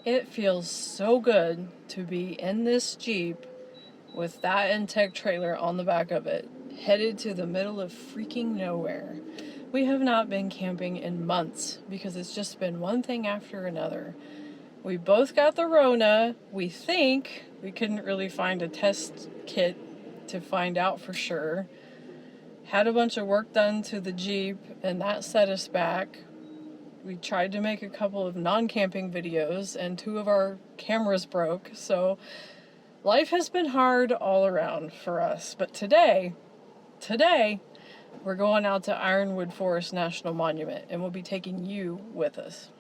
It feels so good to be in this Jeep with that Intech trailer on the back of it, headed to the middle of freaking nowhere. We have not been camping in months because it's just been one thing after another. We both got the Rona. We think we couldn't really find a test kit to find out for sure. Had a bunch of work done to the Jeep and that set us back. We tried to make a couple of non-camping videos and 2 of our cameras broke, so life has been hard all around for us. But today, we're going out to Ironwood Forest National Monument and we'll be taking you with us.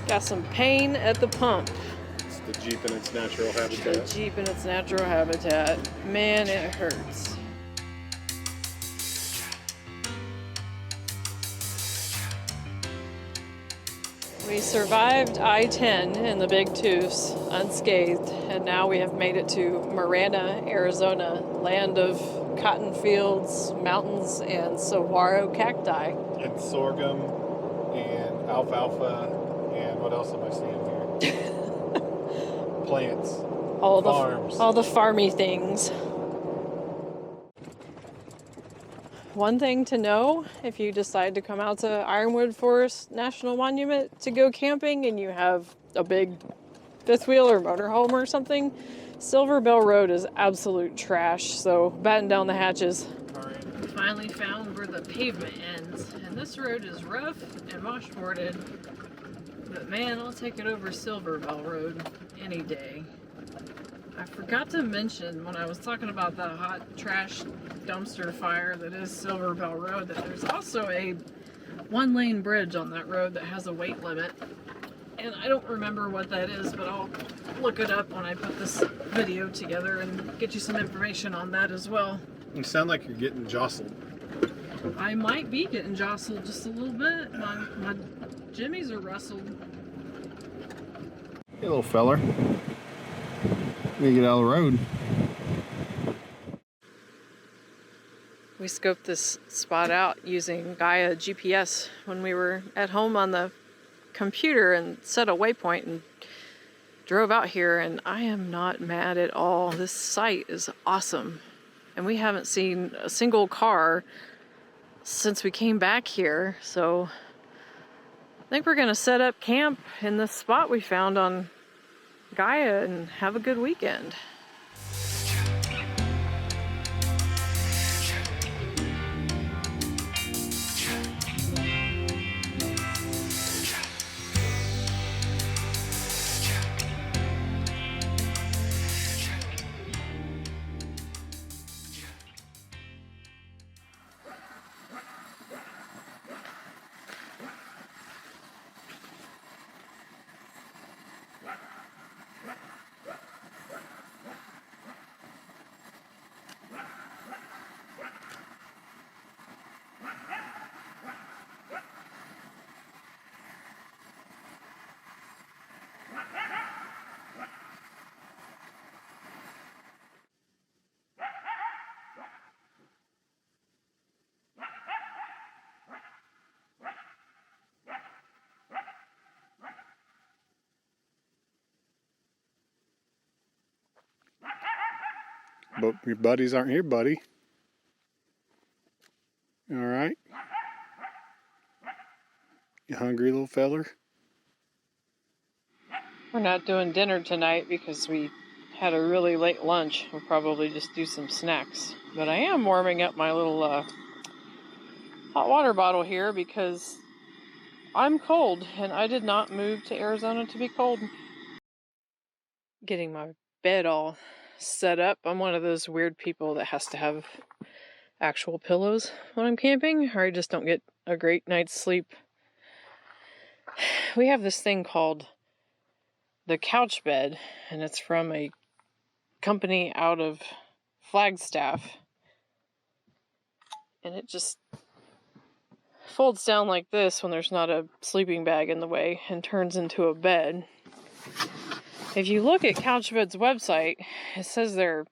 Got some pain at the pump. It's the Jeep in its natural habitat. The Jeep in its natural habitat. Man, it hurts. We survived I-10 in the Big Tooths unscathed, and now we have made it to Marana, Arizona, land of cotton fields, mountains, and saguaro cacti. And sorghum, and alfalfa, and what else am I seeing here? Plants, farms. All the farmy things. One thing to know, if you decide to come out to Ironwood Forest National Monument to go camping and you have a big fifth wheel or motorhome or something, Silver Bell Road is absolute trash, so batten down the hatches. We finally found where the pavement ends, and this road is rough and washboarded, but man, I'll take it over Silver Bell Road any day. I forgot to mention when I was talking about the hot trash dumpster fire that is Silver Bell Road that there's also a 1-lane bridge on that road that has a weight limit. And I don't remember what that is, but I'll look it up when I put this video together and get you some information on that as well. You sound like you're getting jostled. I might be getting jostled just a little bit. My jimmies are rustled. Hey, little feller. We get out of the road. We scoped this spot out using Gaia GPS when we were at home on the computer and set a waypoint and drove out here, and I am not mad at all. This site is awesome, and we haven't seen a single car since we came back here, so I think we're gonna set up camp in this spot we found on Gaia and have a good weekend. But your buddies aren't here, buddy. All right. You hungry, little feller? We're not doing dinner tonight because we had a really late lunch. We'll probably just do some snacks. But I am warming up my little hot water bottle here because I'm cold and I did not move to Arizona to be cold. Getting my bed all set up. I'm one of those weird people that has to have actual pillows when I'm camping, or I just don't get a great night's sleep. We have this thing called the couch bed, and it's from a company out of Flagstaff, and it just folds down like this when there's not a sleeping bag in the way and turns into a bed. If you look at Couchbed's website, it says they're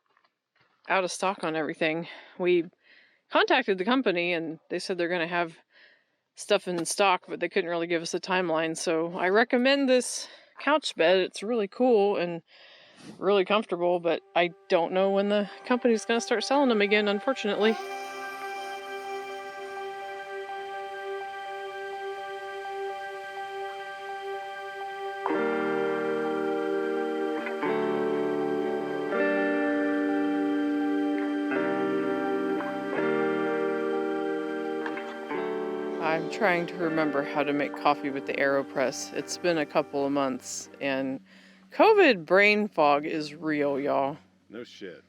out of stock on everything. We contacted the company and they said they're going to have stuff in stock, but they couldn't really give us a timeline. So I recommend this couch bed. It's really cool and really comfortable, but I don't know when the company's going to start selling them again, unfortunately. I'm trying to remember how to make coffee with the AeroPress. It's been a couple of months, and COVID brain fog is real, y'all. No shit.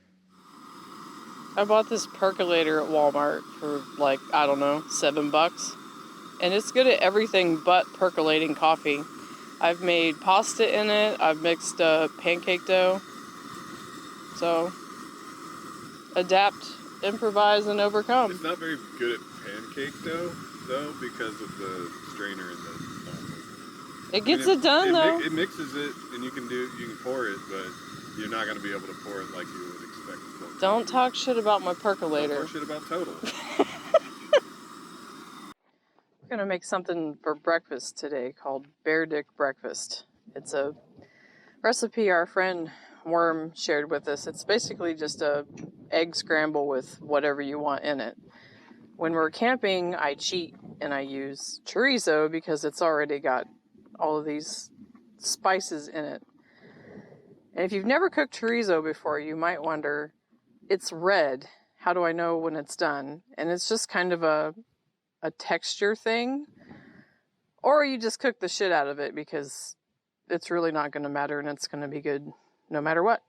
I bought this percolator at Walmart for like, I don't know, $7. And it's good at everything but percolating coffee. I've made pasta in it. I've mixed pancake dough. So, adapt, improvise, and overcome. It's not very good at pancake dough, though, because of the strainer in the... It gets it done, though. It mixes it, and you can pour it, but you're not going to be able to pour it like you would expect. Don't talk shit about my percolator. Don't talk shit about Total. We're going to make something for breakfast today called Bear Dick Breakfast. It's a recipe our friend Worm shared with us. It's basically just a egg scramble with whatever you want in it. When we're camping, I cheat and I use chorizo because it's already got all of these spices in it. And if you've never cooked chorizo before, you might wonder, it's red. How do I know when it's done? And it's just kind of a texture thing. Or you just cook the shit out of it because it's really not going to matter and it's going to be good no matter what.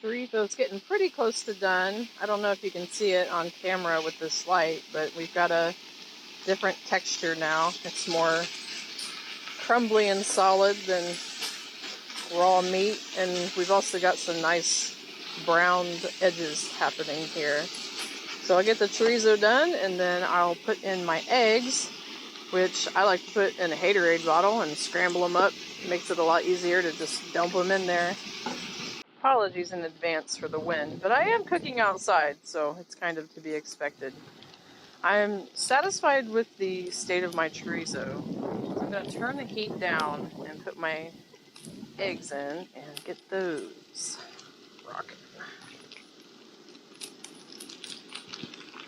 Chorizo's getting pretty close to done. I don't know if you can see it on camera with this light, but we've got a different texture now. It's more crumbly and solid than raw meat, and we've also got some nice browned edges happening here. So I'll get the chorizo done, and then I'll put in my eggs, which I like to put in a Haterade bottle and scramble them up. It makes it a lot easier to just dump them in there. Apologies in advance for the wind, but I am cooking outside, so it's kind of to be expected. I'm satisfied with the state of my chorizo. So I'm going to turn the heat down and put my eggs in and get those rocking.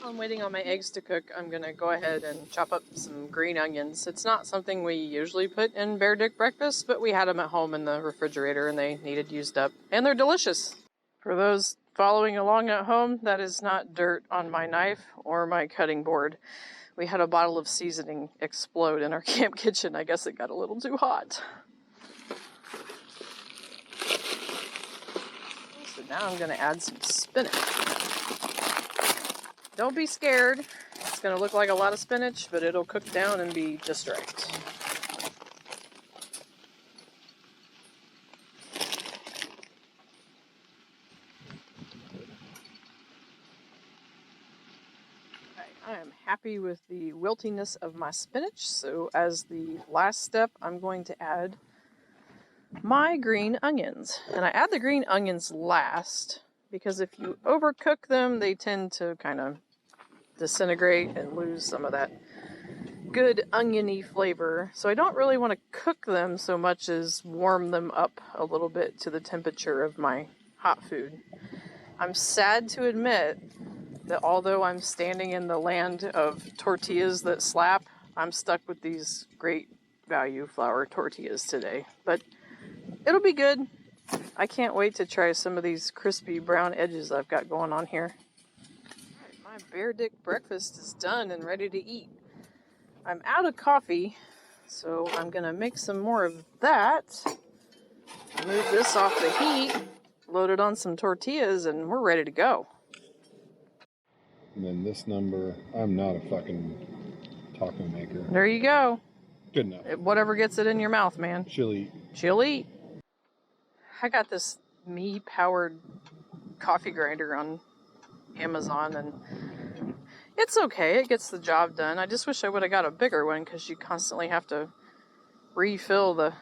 While I'm waiting on my eggs to cook, I'm going to go ahead and chop up some green onions. It's not something we usually put in Bear Dick Breakfast, but we had them at home in the refrigerator and they needed used up. And they're delicious. For those following along at home, that is not dirt on my knife or my cutting board. We had a bottle of seasoning explode in our camp kitchen. I guess it got a little too hot. So now I'm going to add some spinach. Don't be scared. It's going to look like a lot of spinach, but it'll cook down and be just right. I am happy with the wiltiness of my spinach, so as the last step, I'm going to add my green onions. And I add the green onions last, because if you overcook them, they tend to kind of disintegrate and lose some of that good oniony flavor. So I don't really want to cook them so much as warm them up a little bit to the temperature of my hot food. I'm sad to admit that although I'm standing in the land of tortillas that slap, I'm stuck with these great value flour tortillas today. But it'll be good. I can't wait to try some of these crispy brown edges I've got going on here. My Bear Dick breakfast is done and ready to eat. I'm out of coffee, so I'm going to make some more of that. Move this off the heat, load it on some tortillas, and we're ready to go. And then this number, I'm not a fucking taco maker. There you go. Good enough. Whatever gets it in your mouth, man. She'll eat. She'll eat. I got this me-powered coffee grinder on Amazon, and it's okay. It gets the job done. I just wish I would have got a bigger one because you constantly have to refill the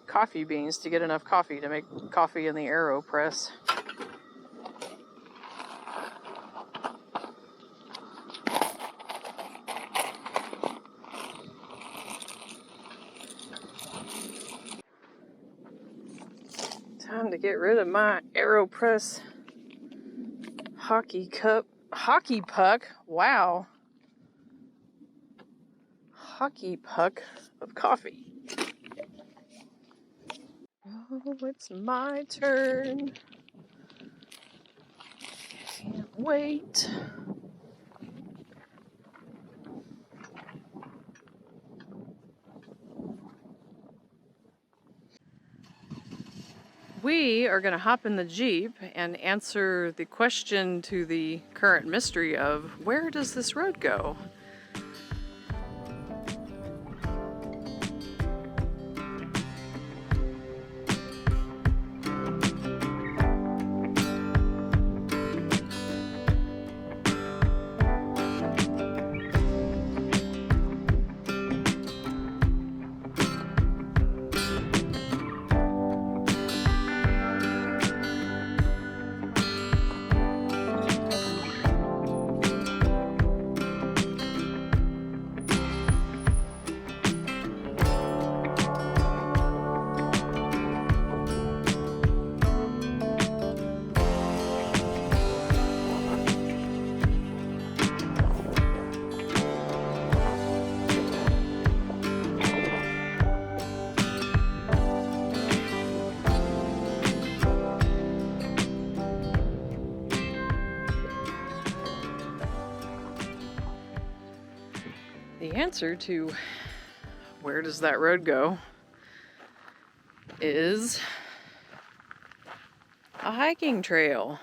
coffee beans to get enough coffee to make coffee in the AeroPress. Time to get rid of my AeroPress hockey puck. Wow. Hockey puck of coffee. Oh, it's my turn. Can't wait. We are going to hop in the Jeep and answer the question to the current mystery of where does this road go? The answer to where does that road go is a hiking trail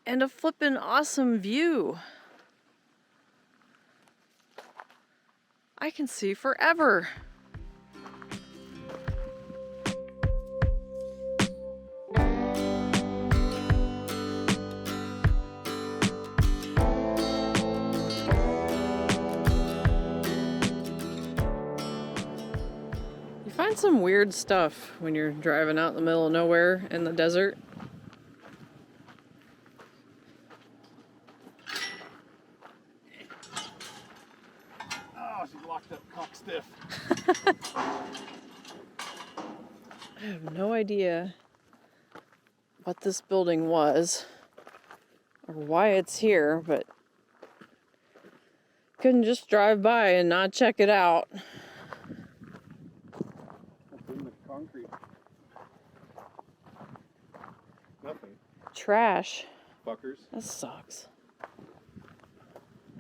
and a flippin' awesome view. I can see forever. Find some weird stuff when you're driving out in the middle of nowhere in the desert. Oh, she's locked up cock stiff. I have no idea what this building was or why it's here, but couldn't just drive by and not check it out. In the concrete. Nothing. Trash. Fuckers. That sucks.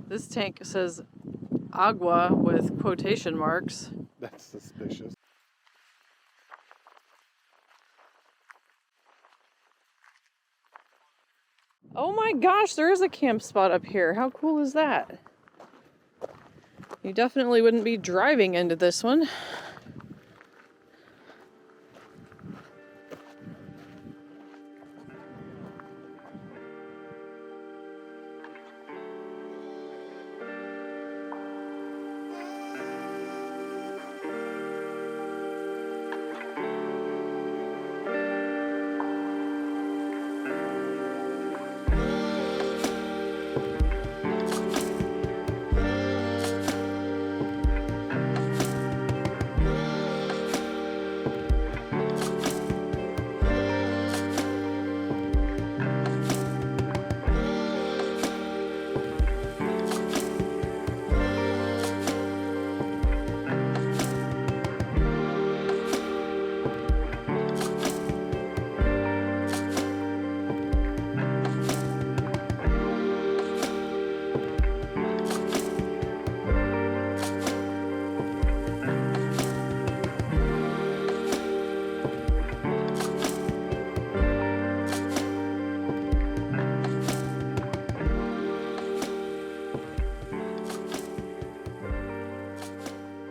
This tank says agua with quotation marks. That's suspicious. Oh my gosh, there is a camp spot up here. How cool is that? You definitely wouldn't be driving into this one.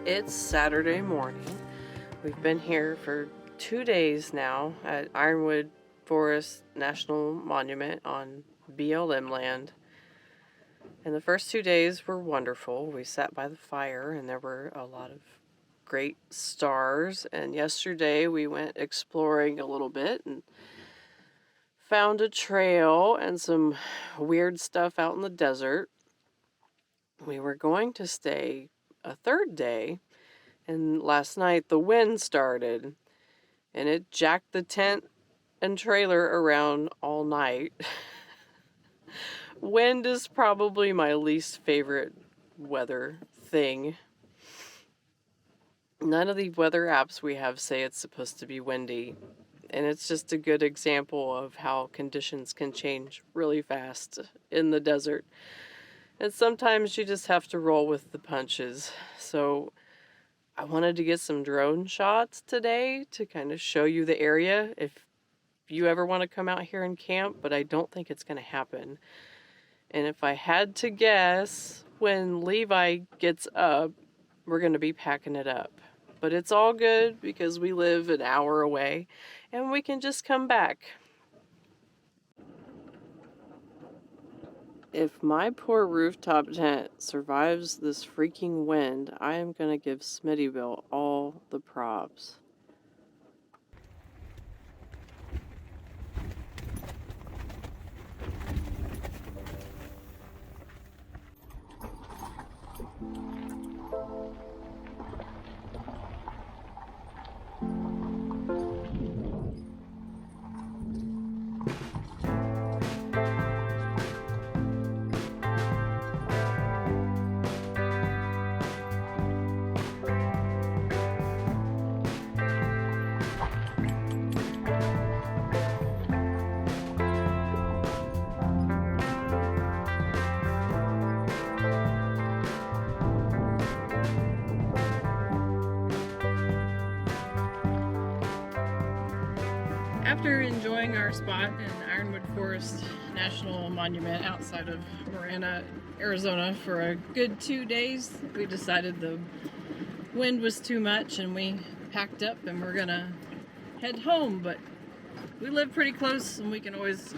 It's Saturday morning. We've been here for 2 days now at Ironwood Forest National Monument on BLM land. And the first 2 days were wonderful. We sat by the fire and there were a lot of great stars. And yesterday we went exploring a little bit and found a trail and some weird stuff out in the desert. We were going to stay a third day, and last night the wind started and it jacked the tent and trailer around all night. Wind is probably my least favorite weather thing. None of the weather apps we have say it's supposed to be windy, and it's just a good example of how conditions can change really fast in the desert. And sometimes you just have to roll with the punches. So I wanted to get some drone shots today to kind of show you the area if you ever want to come out here and camp, but I don't think it's going to happen. And if I had to guess, when Levi gets up, we're going to be packing it up. But it's all good because we live an hour away and we can just come back. If my poor rooftop tent survives this freaking wind, I am going to give Smittyville all the props. After enjoying our spot in Ironwood Forest National Monument outside of Marana, Arizona for a good 2 days, we decided the wind was too much and we packed up and we're gonna head home. But we live pretty close and we can always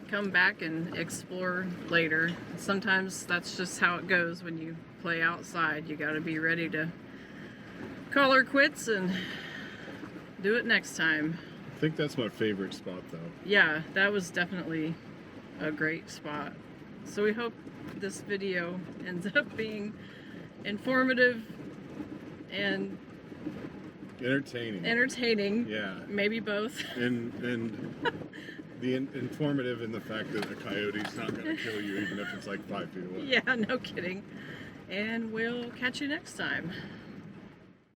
come back and explore later. Sometimes that's just how it goes when you play outside. You gotta be ready to call her quits and do it next time. I think that's my favorite spot, though. Yeah, that was definitely a great spot. So we hope this video ends up being informative and entertaining. Yeah. Maybe both. And the informative in the fact that a coyote's not going to kill you even if it's like 5 feet away. Yeah, no kidding. And we'll catch you next time.